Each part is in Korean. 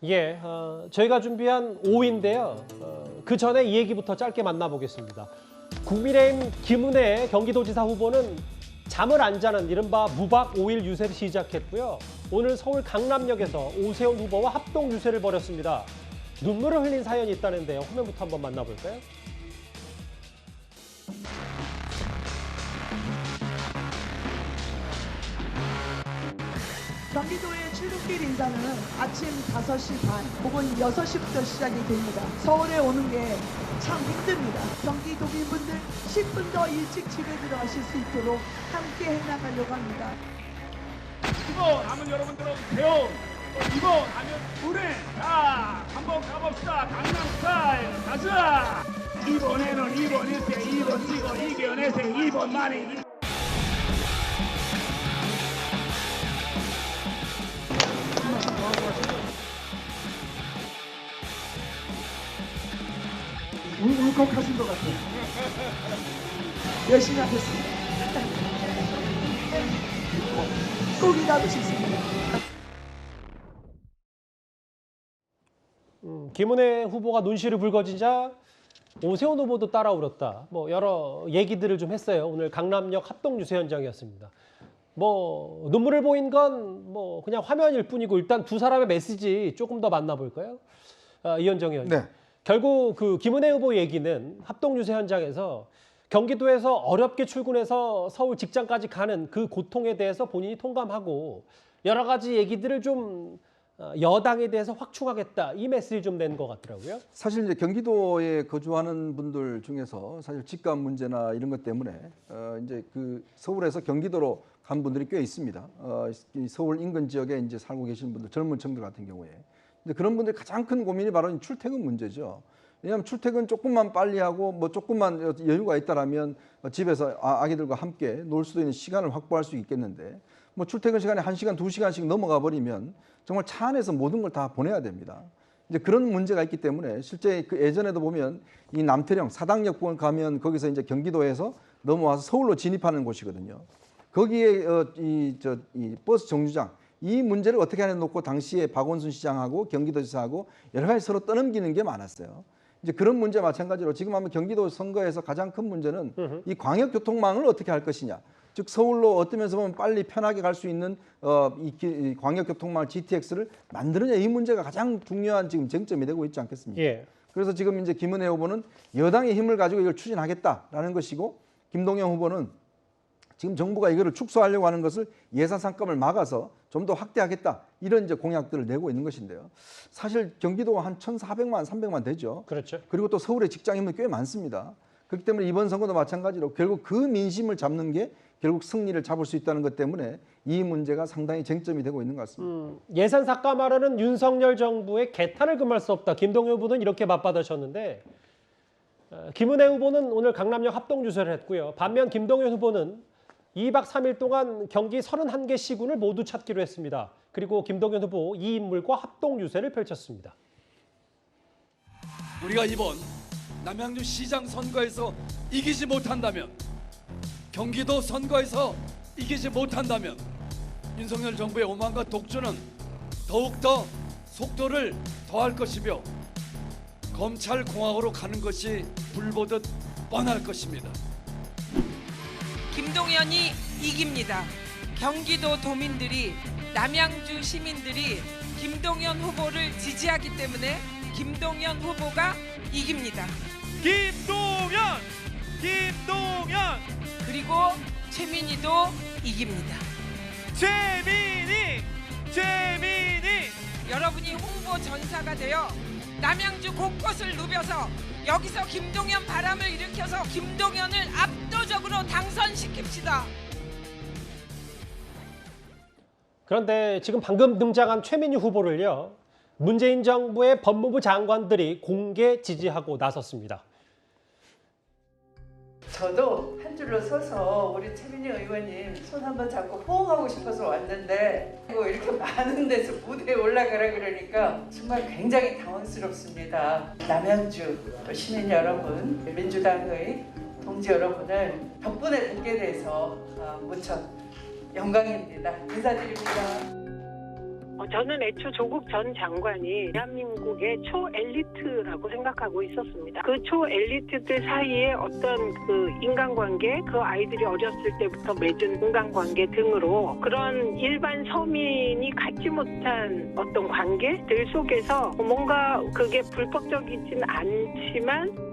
예, 저희가 준비한 5위인데요. 그 전에 이 얘기부터 짧게 만나보겠습니다. 국민의힘 김은혜 경기도지사 후보는 잠을 안 자는 이른바 무박 5일 유세를 시작했고요. 오늘 서울 강남역에서 오세훈 후보와 합동 유세를 벌였습니다. 눈물을 흘린 사연이 있다는데요. 화면부터 한번 만나볼까요? 경기도의 출근길 인사는 아침 5시 반 혹은 6시부터 시작이 됩니다. 서울에 오는 게 참 힘듭니다. 경기도민분들 10분 더 일찍 집에 들어가실 수 있도록 함께 해나가려고 합니다. 이번 하면 여러분들 오세요. 이번 하면 우리 자 한번 가봅시다. 강남 스타일 가자. 이번에는 2번 일세 2번 찍어 이겨내세 2번만이. 울컥하신 것 같아요. 열심히 하겠습니다. 꼭 일하고 싶습니다. 김은혜 후보가 눈시를 붉어지자 오세훈 후보도 따라 울었다. 뭐 여러 얘기들을 좀 했어요. 오늘 강남역 합동 유세 현장이었습니다. 뭐 눈물을 보인 건 뭐 그냥 화면일 뿐이고 일단 두 사람의 메시지 조금 더 만나볼까요? 이현정 의원님. 네. 결국 그 김은혜 후보 얘기는 합동 유세 현장에서 경기도에서 어렵게 출근해서 서울 직장까지 가는 그 고통에 대해서 본인이 통감하고 여러 가지 얘기들을 좀 여당에 대해서 확충하겠다 이 메시지를 좀 낸 것 같더라고요. 사실 이제 경기도에 거주하는 분들 중에서 사실 집값 문제나 이런 것 때문에 이제 그 서울에서 경기도로 간 분들이 꽤 있습니다. 이 서울 인근 지역에 이제 살고 계시는 분들, 젊은 층들 같은 경우에. 근데 그런 분들이 가장 큰 고민이 바로 출퇴근 문제죠. 왜냐하면 출퇴근 조금만 빨리 하고 뭐 조금만 여유가 있다라면 집에서 아기들과 함께 놀 수도 있는 시간을 확보할 수 있겠는데 뭐 출퇴근 시간에 1시간, 2시간씩 넘어가 버리면 정말 차 안에서 모든 걸 다 보내야 됩니다. 이제 그런 문제가 있기 때문에 실제 그 예전에도 보면 이 남태령 사당역 가면 거기서 이제 경기도에서 넘어와서 서울로 진입하는 곳이거든요. 거기에 이 버스 정류장 이 문제를 어떻게 하냐 놓고 당시에 박원순 시장하고 경기도지사하고 여러 가지 서로 떠넘기는 게 많았어요. 이제 그런 문제 마찬가지로 지금 하면 경기도 선거에서 가장 큰 문제는 이 광역교통망을 어떻게 할 것이냐. 즉 서울로 어떤 면에서 보면 빨리 편하게 갈 수 있는 이 광역교통망 GTX를 만드느냐 이 문제가 가장 중요한 지금 쟁점이 되고 있지 않겠습니까? 예. 그래서 지금 이제 김은혜 후보는 여당의 힘을 가지고 이걸 추진하겠다라는 것이고 김동연 후보는 지금 정부가 이거를 축소하려고 하는 것을 예산 삭감을 막아서 좀 더 확대하겠다 이런 이제 공약들을 내고 있는 것인데요. 사실 경기도가 한 1,400만, 300만 되죠. 그렇죠. 그리고 또 서울에 직장인은 꽤 많습니다. 그렇기 때문에 이번 선거도 마찬가지로 결국 그 민심을 잡는 게 결국 승리를 잡을 수 있다는 것 때문에 이 문제가 상당히 쟁점이 되고 있는 것 같습니다. 예산 삭감하려는 윤석열 정부의 개탄을 금할 수 없다. 김동연 후보는 이렇게 맞받아쳤는데 김은혜 후보는 오늘 강남역 합동 유세를 했고요. 반면 김동연 후보는 2박 3일 동안 경기 31개 시군을 모두 찾기로 했습니다. 그리고 김동연 후보 이 인물과 합동 유세를 펼쳤습니다. 우리가 이번 남양주 시장 선거에서 이기지 못한다면, 경기도 선거에서 이기지 못한다면 윤석열 정부의 오만과 독주는 더욱더 속도를 더할 것이며 검찰공화국으로 가는 것이 불보듯 뻔할 것입니다. 김동연이 이깁니다. 경기도 도민들이, 남양주 시민들이 김동연 후보를 지지하기 때문에 김동연 후보가 이깁니다. 김동연 그리고 최민희도 이깁니다. 재민이 여러분이 홍보 전사가 되어 남양주 곳곳을 누벼서 여기서 김동연 바람을 일으켜서 김동연을 압도적으로 당선시킵시다. 그런데 지금 방금 등장한 최민희 후보를요. 문재인 정부의 법무부 장관들이 공개 지지하고 나섰습니다. 저도 한 줄로 서서 우리 최민희 의원님 손 한번 잡고 호응하고 싶어서 왔는데 이렇게 많은 데서 무대에 올라가라 그러니까 정말 굉장히 당황스럽습니다. 남양주 시민 여러분, 민주당의 동지 여러분을 덕분에 뵙게 돼서 무척 영광입니다. 인사드립니다. 저는 애초 조국 전 장관이 대한민국의 초엘리트라고 생각하고 있었습니다. 그 초엘리트들 사이에 어떤 그 인간관계, 그 아이들이 어렸을 때부터 맺은 인간관계 등으로 그런 일반 서민이 갖지 못한 어떤 관계들 속에서 뭔가 그게 불법적이진 않지만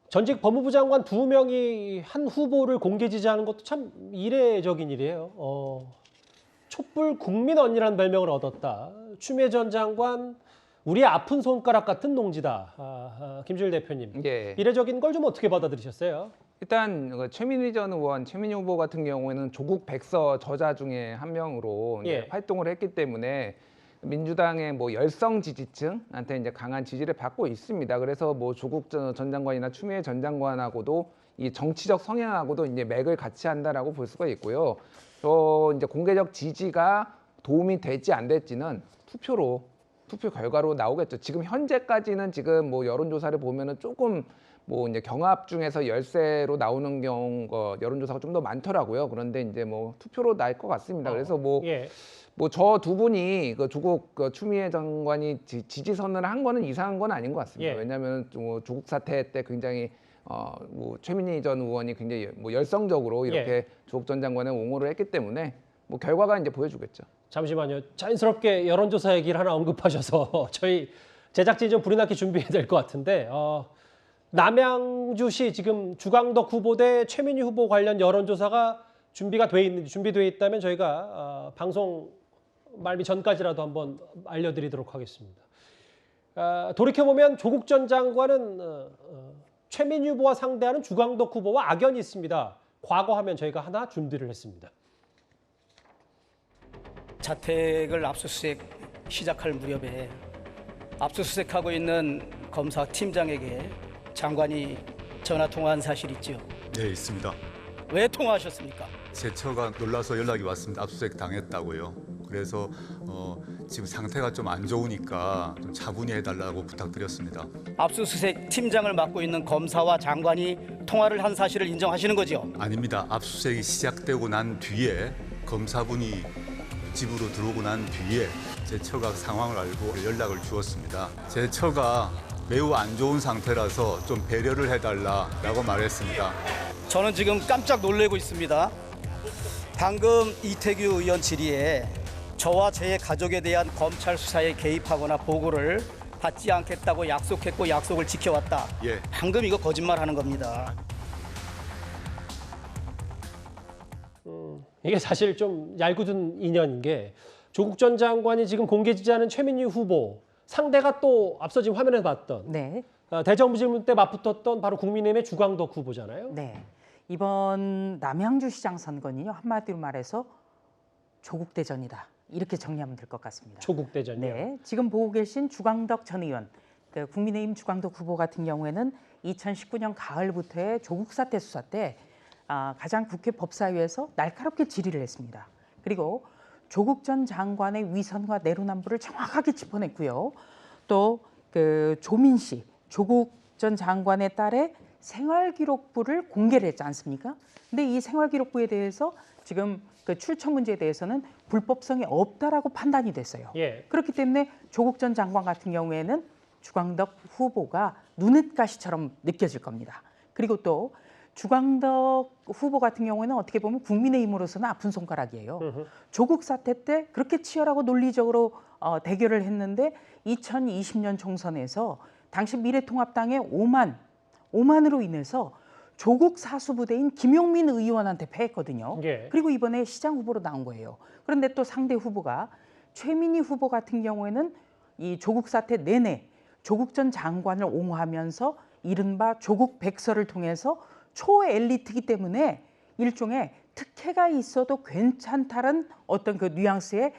전직 법무부 장관 2명이 한 후보를 공개 지지하는 것도 참 이례적인 일이에요. 촛불 국민 언니라는 별명을 얻었다. 추미애 전 장관 우리의 아픈 손가락 같은 농지다. 김주일 대표님. 예. 이례적인 걸 좀 어떻게 받아들이셨어요? 일단 최민희 전 의원, 최민희 후보 같은 경우에는 조국 백서 저자 중에 한 명으로 이제 예. 활동을 했기 때문에 민주당의 뭐 열성 지지층한테 이제 강한 지지를 받고 있습니다. 그래서 뭐 조국 전 장관이나 추미애 전 장관하고도 이 정치적 성향하고도 이제 맥을 같이 한다라고 볼 수가 있고요. 이제 공개적 지지가 도움이 될지 안 될지는 투표 결과로 나오겠죠. 지금 현재까지는 지금 뭐 여론조사를 보면은 조금 뭐 이제 경합 중에서 열세로 나오는 경우 여론조사가 좀 더 많더라고요. 그런데 이제 뭐 투표로 날 것 같습니다. 그래서 뭐 예. 저 두 분이 그 조국 추미애 장관이 지지 선언을 한 거는 이상한 건 아닌 것 같습니다. 예. 왜냐하면 뭐 조국 사태 때 굉장히 뭐 최민희 전 의원이 굉장히 뭐 열성적으로 이렇게 예. 조국 전 장관에 옹호를 했기 때문에 뭐 결과가 이제 보여주겠죠. 잠시만요. 자연스럽게 여론조사 얘기를 하나 언급하셔서 저희 제작진이 좀 불이 나게 준비해야 될 것 같은데 남양주시 지금 주광덕 후보 대 최민희 후보 관련 여론조사가 준비돼 있다면 저희가 방송 말미 전까지라도 한번 알려드리도록 하겠습니다. 돌이켜보면 조국 전 장관은 최민희 후보와 상대하는 주광덕 후보와 악연이 있습니다. 과거하면 저희가 하나 준비를 했습니다. 자택을 압수수색 시작할 무렵에 압수수색하고 있는 검사 팀장에게 장관이 전화 통화한 사실 있죠? 네, 있습니다. 왜 통화하셨습니까? 제 처가 놀라서 연락이 왔습니다. 압수수색 당했다고요. 그래서 지금 상태가 좀 안 좋으니까 좀 차분히 해달라고 부탁드렸습니다. 압수수색 팀장을 맡고 있는 검사와 장관이 통화를 한 사실을 인정하시는 거죠? 아닙니다. 압수수색이 시작되고 난 뒤에 검사분이 집으로 들어오고 난 뒤에 제 처가 상황을 알고 연락을 주었습니다. 제 처가 매우 안 좋은 상태라서 좀 배려를 해달라고 말했습니다. 저는 지금 깜짝 놀래고 있습니다. 방금 이태규 의원 질의에 저와 제 가족에 대한 검찰 수사에 개입하거나 보고를 받지 않겠다고 약속했고 약속을 지켜왔다. 예. 방금 이거 거짓말하는 겁니다. 이게 사실 좀 얄궂은 인연인 게 조국 전 장관이 지금 공개 지지하는 최민희 후보 상대가 또 앞서 지금 화면에 봤던 네. 대정부 때 맞붙었던 바로 국민의힘의 주광덕 후보잖아요. 네. 이번 남양주시장 선거는요. 한마디로 말해서 조국 대전이다. 이렇게 정리하면 될 것 같습니다. 조국 대전이요. 네. 지금 보고 계신 주광덕 전 의원, 그 국민의힘 주광덕 후보 같은 경우에는 2019년 가을부터의 조국 사태 수사 때 가장 국회 법사위에서 날카롭게 질의를 했습니다. 그리고 조국 전 장관의 위선과 내로남불을 정확하게 짚어냈고요. 또 그 조민 씨, 조국 전 장관의 딸의 생활기록부를 공개를 했지 않습니까? 근데 이 생활기록부에 대해서 지금 그 출처 문제에 대해서는 불법성이 없다라고 판단이 됐어요. 예. 그렇기 때문에 조국 전 장관 같은 경우에는 주광덕 후보가 눈엣가시처럼 느껴질 겁니다. 그리고 또 주광덕 후보 같은 경우에는 어떻게 보면 국민의힘으로서는 아픈 손가락이에요. 조국 사태 때 그렇게 치열하고 논리적으로 대결을 했는데 2020년 총선에서 당시 미래통합당의 오만으로 인해서 조국 사수부대인 김용민 의원한테 패했거든요. 예. 그리고 이번에 시장 후보로 나온 거예요. 그런데 또 상대 후보가 최민희 후보 같은 경우에는 이 조국 사태 내내 조국 전 장관을 옹호하면서 이른바 조국 백서를 통해서 초엘리트이기 때문에 일종의 특혜가 있어도 괜찮다는 어떤 그 뉘앙스의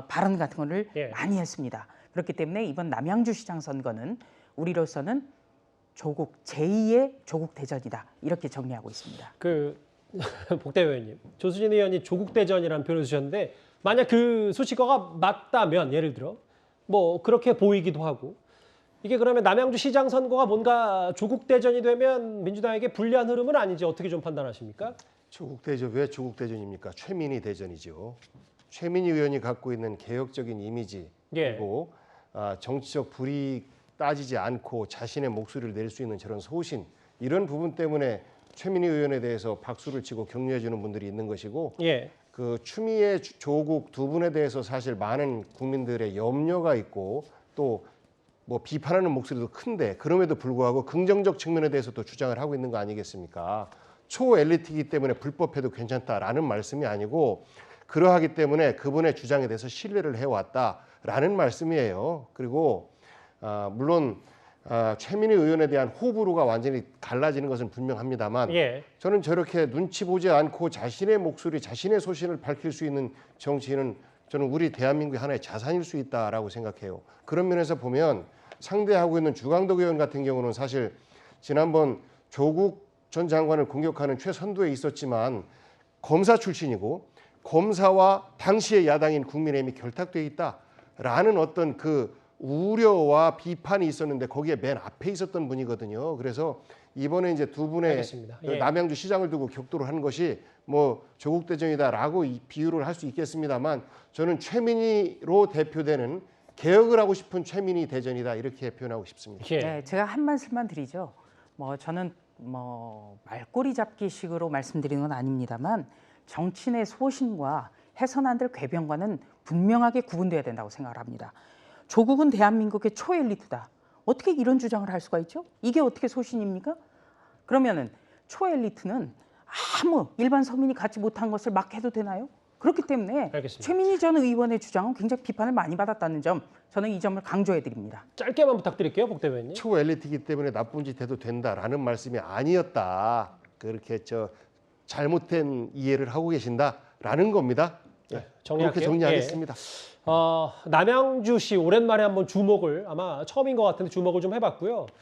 발언 같은 거를 예. 많이 했습니다. 그렇기 때문에 이번 남양주시장 선거는 우리로서는 조국 제2의 조국 대전이다 이렇게 정리하고 있습니다. 복대 의원님, 조수진 의원이 조국 대전이라는 표현을 쓰셨는데 만약 그 수식어가 맞다면 예를 들어 뭐 그렇게 보이기도 하고 이게 그러면 남양주 시장 선거가 뭔가 조국 대전이 되면 민주당에게 불리한 흐름은 아닌지 어떻게 좀 판단하십니까? 조국 대전 왜 조국 대전입니까? 최민희 대전이죠. 최민희 의원이 갖고 있는 개혁적인 이미지 그리고 정치적 불이익 따지지 않고 자신의 목소리를 낼 수 있는 저런 소신 이런 부분 때문에 최민희 의원에 대해서 박수를 치고 격려해 주는 분들이 있는 것이고 그 추미애 조국 두 분에 대해서 사실 많은 국민들의 염려가 있고 또 뭐 비판하는 목소리도 큰데 그럼에도 불구하고 긍정적 측면에 대해서도 주장을 하고 있는 거 아니겠습니까? 초엘리트이기 때문에 불법해도 괜찮다라는 말씀이 아니고 그러하기 때문에 그분의 주장에 대해서 신뢰를 해왔다라는 말씀이에요. 그리고 물론 최민희 의원에 대한 호불호가 완전히 갈라지는 것은 분명합니다만 저는 저렇게 눈치 보지 않고 자신의 목소리, 자신의 소신을 밝힐 수 있는 정치인은 저는 우리 대한민국의 하나의 자산일 수 있다라고 생각해요. 그런 면에서 보면 상대하고 있는 주광덕 의원 같은 경우는 사실 지난번 조국 전 장관을 공격하는 최선두에 있었지만 검사 출신이고 검사와 당시의 야당인 국민의힘이 결탁돼 있다라는 어떤 그 우려와 비판이 있었는데 거기에 맨 앞에 있었던 분이거든요. 그래서 이번에 이제 두 분의 남양주 시장을 두고 격돌을 한 것이 뭐 조국 대전이다라고 비유를 할 수 있겠습니다만 저는 최민희로 대표되는 개혁을 하고 싶은 최민희 대전이다 이렇게 표현하고 싶습니다. 네, 제가 한 말씀만 드리죠. 저는 말꼬리 잡기식으로 말씀드리는 건 아닙니다만 정치인의 소신과 해서는 안 될 궤변과는 분명하게 구분돼야 된다고 생각을 합니다. 조국은 대한민국의 초엘리트다. 어떻게 이런 주장을 할 수가 있죠? 이게 어떻게 소신입니까? 그러면은 초엘리트는 아무 일반 서민이 갖지 못한 것을 막 해도 되나요? 그렇기 때문에 최민희 전 의원의 주장은 굉장히 비판을 많이 받았다는 점, 저는 이 점을 강조해 드립니다. 짧게만 부탁드릴게요, 복 대변인. 초엘리트이기 때문에 나쁜 짓 해도 된다라는 말씀이 아니었다. 그렇게 잘못된 이해를 하고 계신다라는 겁니다. 그렇게 정리하겠습니다. 남양주시 오랜만에 한번 주목을 아마 처음인 것 같은데 주목을 좀 해봤고요.